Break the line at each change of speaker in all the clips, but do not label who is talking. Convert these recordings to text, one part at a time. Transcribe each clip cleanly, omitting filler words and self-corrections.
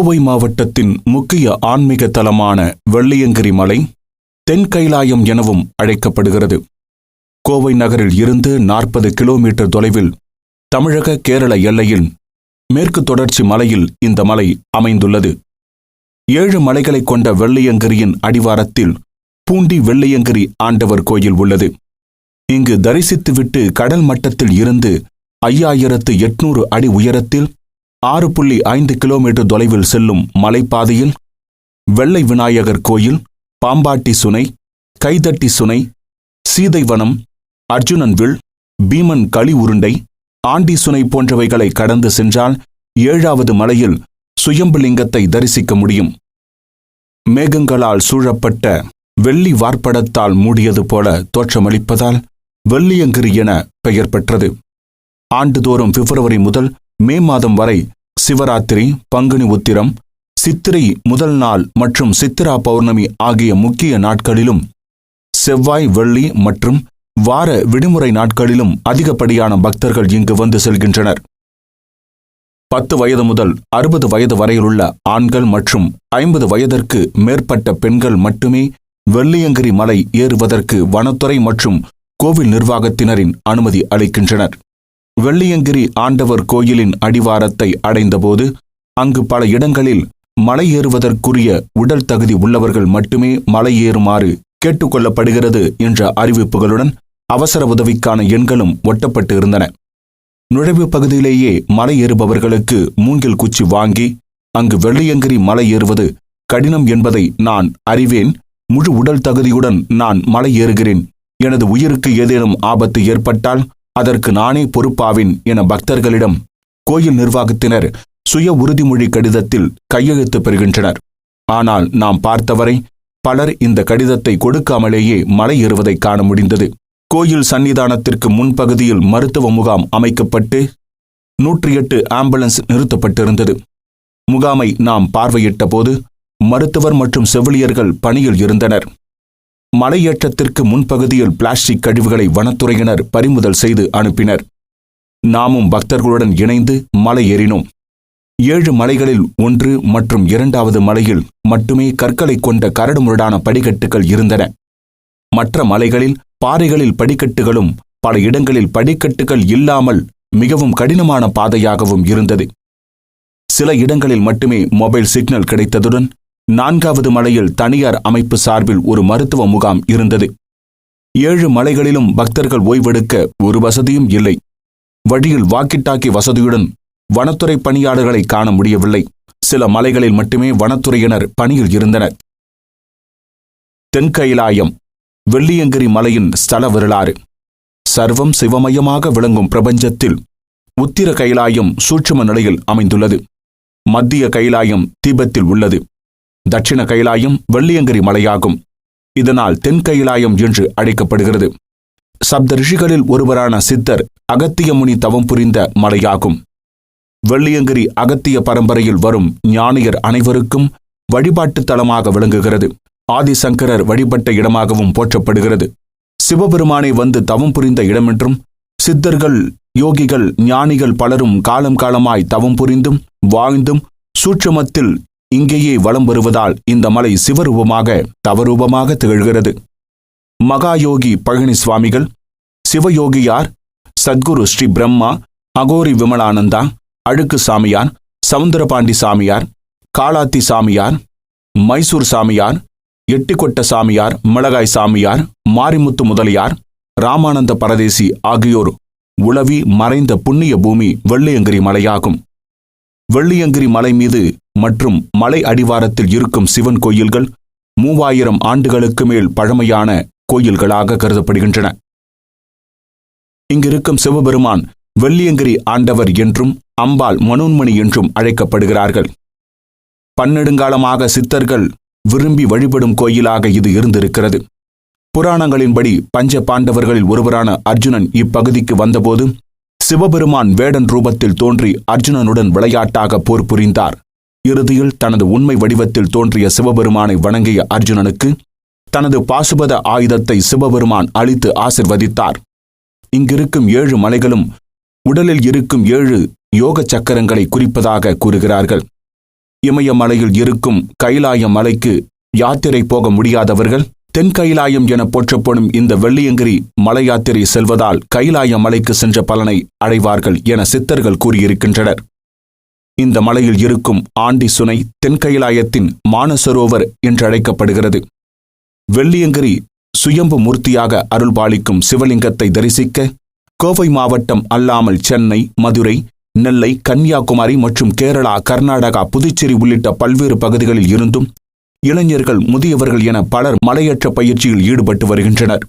கோவை மாவட்டத்தின் முக்கிய ஆன்மீக தலமான வெள்ளியங்கிரி மலை தென் கைலாயம் எனவும் அழைக்கப்படுகிறது. கோவை நகரில் இருந்து 40 கிலோமீட்டர் தொலைவில் தமிழக கேரள எல்லையில் மேற்கு தொடர்ச்சி மலையில் இந்த மலை அமைந்துள்ளது. 7 மலைகளை கொண்ட வெள்ளியங்கிரியின் அடிவாரத்தில் பூண்டி வெள்ளியங்கிரி ஆண்டவர் கோயில் உள்ளது. இங்கு தரிசித்துவிட்டு கடல் மட்டத்தில் இருந்து 5800 அடி உயரத்தில் 6.5 கிலோமீட்டர் தொலைவில் செல்லும் மலைப்பாதையில் வெள்ளை விநாயகர் கோயில், பாம்பாட்டி சுனை, கைதட்டி சுனை, சீதைவனம், அர்ஜுனன் வில், பீமன் களி உருண்டை, ஆண்டி சுனை போன்றவைகளை கடந்து சென்றால் 7வது மலையில் சுயம்புலிங்கத்தை தரிசிக்க முடியும். மேகங்களால் சூழப்பட்ட வெள்ளி வார்ப்படத்தால் மூடியது போல தோற்றமளிப்பதால் வெள்ளியங்கிரி என பெயர் பெற்றது. ஆண்டுதோறும் பிப்ரவரி முதல் மே மாதம் வரை சிவராத்திரி, பங்குனி உத்திரம், சித்திரை முதல் நாள் மற்றும் சித்திரா பௌர்ணமி ஆகிய முக்கிய நாட்களிலும், செவ்வாய், வெள்ளி மற்றும் வார விடுமுறை நாட்களிலும் அதிகப்படியான பக்தர்கள் இங்கு வந்து செல்கின்றனர். 10 வயது முதல் 60 வயது வரையிலுள்ள ஆண்கள் மற்றும் 50 வயதிற்கு மேற்பட்ட பெண்கள் மட்டுமே வெள்ளியங்கிரி மலை ஏறுவதற்கு வனத்துறை மற்றும் கோவில் நிர்வாகத்தினரின் அனுமதி அளிக்கின்றனர். வெள்ளியங்கிரி ஆண்டவர் கோயிலின் அடிவாரத்தை அடைந்தபோது அங்கு பல இடங்களில் மலை ஏறுவதற்குரிய உடல் தகுதி உள்ளவர்கள் மட்டுமே மலை ஏறுமாறு கேட்டுக்கொள்ளப்படுகிறது என்ற அறிவிப்புகளுடன் அவசர உதவிக்கான எண்களும் ஒட்டப்பட்டு இருந்தன. நுழைவு பகுதியிலேயே மலை ஏறுபவர்களுக்கு மூங்கில் குச்சி வாங்கி அங்கு வெள்ளியங்கிரி மலை ஏறுவது கடினம் என்பதை நான் அறிவேன், முழு உடல் தகுதியுடன் நான் மலை ஏறுகிறேன், எனது உயிருக்கு ஏதேனும் ஆபத்து ஏற்பட்டால் அதற்கு நானே பொறுப்பாவேன் என பக்தர்களிடம் கோயில் நிர்வாகத்தினர் சுய உறுதிமொழி கடிதத்தில் கையெழுத்து பெறுகின்றனர். ஆனால் நாம் பார்த்தவரை பலர் இந்த கடிதத்தை கொடுக்காமலேயே மலை ஏறுவதை காண முடிந்தது. கோயில் சன்னிதானத்திற்கு முன்பகுதியில் மருத்துவ முகாம் அமைக்கப்பட்டு 108 ஆம்புலன்ஸ் நிறுத்தப்பட்டிருந்தது. முகாமை நாம் பார்வையிட்ட போது மருத்துவர் மற்றும் செவிலியர்கள் பணியில் இருந்தனர். மலையேற்றத்திற்கு முன்பகுதியில் பிளாஸ்டிக் கழிவுகளை வனத்துறையினர் பறிமுதல் செய்து அனுப்பினர். நாமும் பக்தர்களுடன் இணைந்து மலை ஏறினோம். 7 மலைகளில் 1 மற்றும் 2வது மலையில் மட்டுமே கற்களை கொண்ட கரடுமுரடான படிக்கட்டுகள் இருந்தன. மற்ற மலைகளில் பாறைகளில் படிக்கட்டுகளும் பல இடங்களில் படிக்கட்டுகள் இல்லாமல் மிகவும் கடினமான பாதையாகவும் இருந்தது. சில இடங்களில் மட்டுமே மொபைல் சிக்னல் கிடைத்ததுடன் 4வது மலையில் தனியார் அமைப்பு சார்பில் ஒரு மருத்துவ முகாம் இருந்தது. 7 மலைகளிலும் பக்தர்கள் ஓய்வெடுக்க ஒரு வசதியும் இல்லை. வழியில் வாக்கிட்டாக்கி வசதியுடன் வனத்துறை பணியாளர்களை காண முடியவில்லை. சில மலைகளில் மட்டுமே வனத்துறையினர் பணியில் இருந்தனர். தென் கைலாயம் வெள்ளியங்கிரி மலையின் ஸ்தல வரலாறு. சர்வம் சிவமயமாக விளங்கும் பிரபஞ்சத்தில் உத்திர கைலாயம் சூட்சும நிலையில் அமைந்துள்ளது. மத்திய கைலாயம் தீபத்தில் உள்ளது. தட்சிண கைலாயம் வெள்ளியங்கிரி மலையாகும். இதனால் தென் கைலாயம் என்று அழைக்கப்படுகிறது. சப்த ரிஷிகளில் ஒருவரான சித்தர் அகத்திய முனி தவம் புரிந்த மலையாகும். வெள்ளியங்கிரி அகத்திய பரம்பரையில் வரும் ஞானியர் அனைவருக்கும் வழிபாட்டு தலமாக விளங்குகிறது. ஆதிசங்கரர் வழிபட்ட இடமாகவும் போற்றப்படுகிறது. சிவபெருமானை வந்து தவம் புரிந்த இடமென்றும், சித்தர்கள், யோகிகள், ஞானிகள் பலரும் காலம் காலமாய் தவம் புரிந்தும் வாழ்ந்தும் சூட்சுமத்தில் இங்கேயே வலம் வருவதால் இந்த மலை சிவரூபமாக தவரூபமாக திகழ்கிறது. மகாயோகி பழனி சுவாமிகள், சிவயோகியார், சத்குரு ஸ்ரீ பிரம்மா, அகோரி விமலானந்தா, அழுக்கு சாமியார், சவுந்தரபாண்டி சாமியார், காலாத்தி சாமியார், மைசூர் சாமியார், எட்டிக்கொட்ட சாமியார், மிளகாய் சாமியார், மாரிமுத்து முதலியார், ராமானந்த பரதேசி ஆகியோர் உலவி மறைந்த புண்ணிய பூமி வெள்ளியங்கிரி மலையாகும். வெள்ளியங்கிரி மலை மீது மற்றும் மலை அடிவாரத்தில் இருக்கும் சிவன் கோயில்கள் 3000 ஆண்டுகளுக்கு மேல் பழமையான கோயில்களாக கருதப்படுகின்றன. இங்கிருக்கும் சிவபெருமான் வெள்ளியங்கிரி ஆண்டவர் என்றும் அம்பாள் மனோன்மணி என்றும் அழைக்கப்படுகிறார்கள். பன்னெடுங்காலமாக சித்தர்கள் விரும்பி வழிபடும் கோயிலாக இது இருந்திருக்கிறது. புராணங்களின்படி பஞ்ச பாண்டவர்களில் ஒருவரான அர்ஜுனன் இப்பகுதிக்கு வந்தபோது சிவபெருமான் வேடன் ரூபத்தில் தோன்றி அர்ஜுனனுடன் விளையாட்டாக போர் புரிந்தார். இறுதியில் தனது உண்மை வடிவத்தில் தோன்றிய சிவபெருமானை வணங்கிய அர்ஜுனனுக்கு தனது பாசுபத ஆயுதத்தை சிவபெருமான் அளித்து ஆசிர்வதித்தார். இங்கிருக்கும் 7 மலைகளும் உடலில் இருக்கும் 7 யோக சக்கரங்களை குறிப்பதாக கூறுகிறார்கள். இமயமலையில் இருக்கும் கைலாய மலைக்கு யாத்திரை போக முடியாதவர்கள் தென் கைலாயம் என போற்றப்படும் இந்த வெள்ளியங்கிரி மலை யாத்திரை செல்வதால் கைலாய மலைக்கு சென்ற பலனை அடைவார்கள் என சித்தர்கள் கூறியிருக்கின்றனர். இந்த மலையில் இருக்கும் ஆண்டி சுனை தென் கைலாயத்தின் மானசரோவர் என்றழைக்கப்படுகிறது. வெள்ளியங்கிரி சுயம்பு மூர்த்தியாக அருள்பாலிக்கும் சிவலிங்கத்தை தரிசிக்க கோவை மாவட்டம் அல்லாமல் சென்னை, மதுரை, நெல்லை, கன்னியாகுமரி மற்றும் கேரளா, கர்நாடகா, புதுச்சேரி உள்ளிட்ட பல்வேறு பகுதிகளில் இருந்தும் இளைஞர்கள், முதியவர்கள் என பலர் மலையேற்ற பயிற்சியில் ஈடுபட்டு வருகின்றனர்.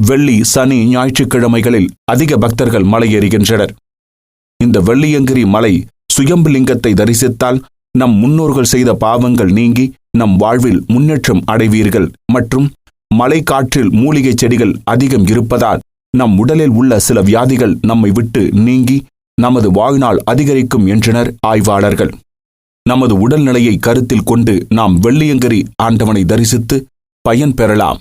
வெள்ளி, சனி, ஞாயிற்றுக்கிழமைகளில் அதிக பக்தர்கள் மலையேறுகின்றனர். இந்த வெள்ளியங்கிரி மலை சுயம்பு லிங்கத்தை தரிசித்தால் நம் முன்னோர்கள் செய்த பாவங்கள் நீங்கி நம் வாழ்வில் முன்னேற்றம் அடைவீர்கள் மற்றும் மலை காற்றில் மூலிகை செடிகள் அதிகம் இருப்பதால் நம் உடலில் உள்ள சில வியாதிகள் நம்மை விட்டு நீங்கி நமது வாழ்நாள் அதிகரிக்கும் என்றனர் ஆய்வாளர்கள். நமது உடல்நிலையை கருத்தில் கொண்டு நாம் வெள்ளியங்கிரி ஆண்டவனை தரிசித்து பயன் பெறலாம்.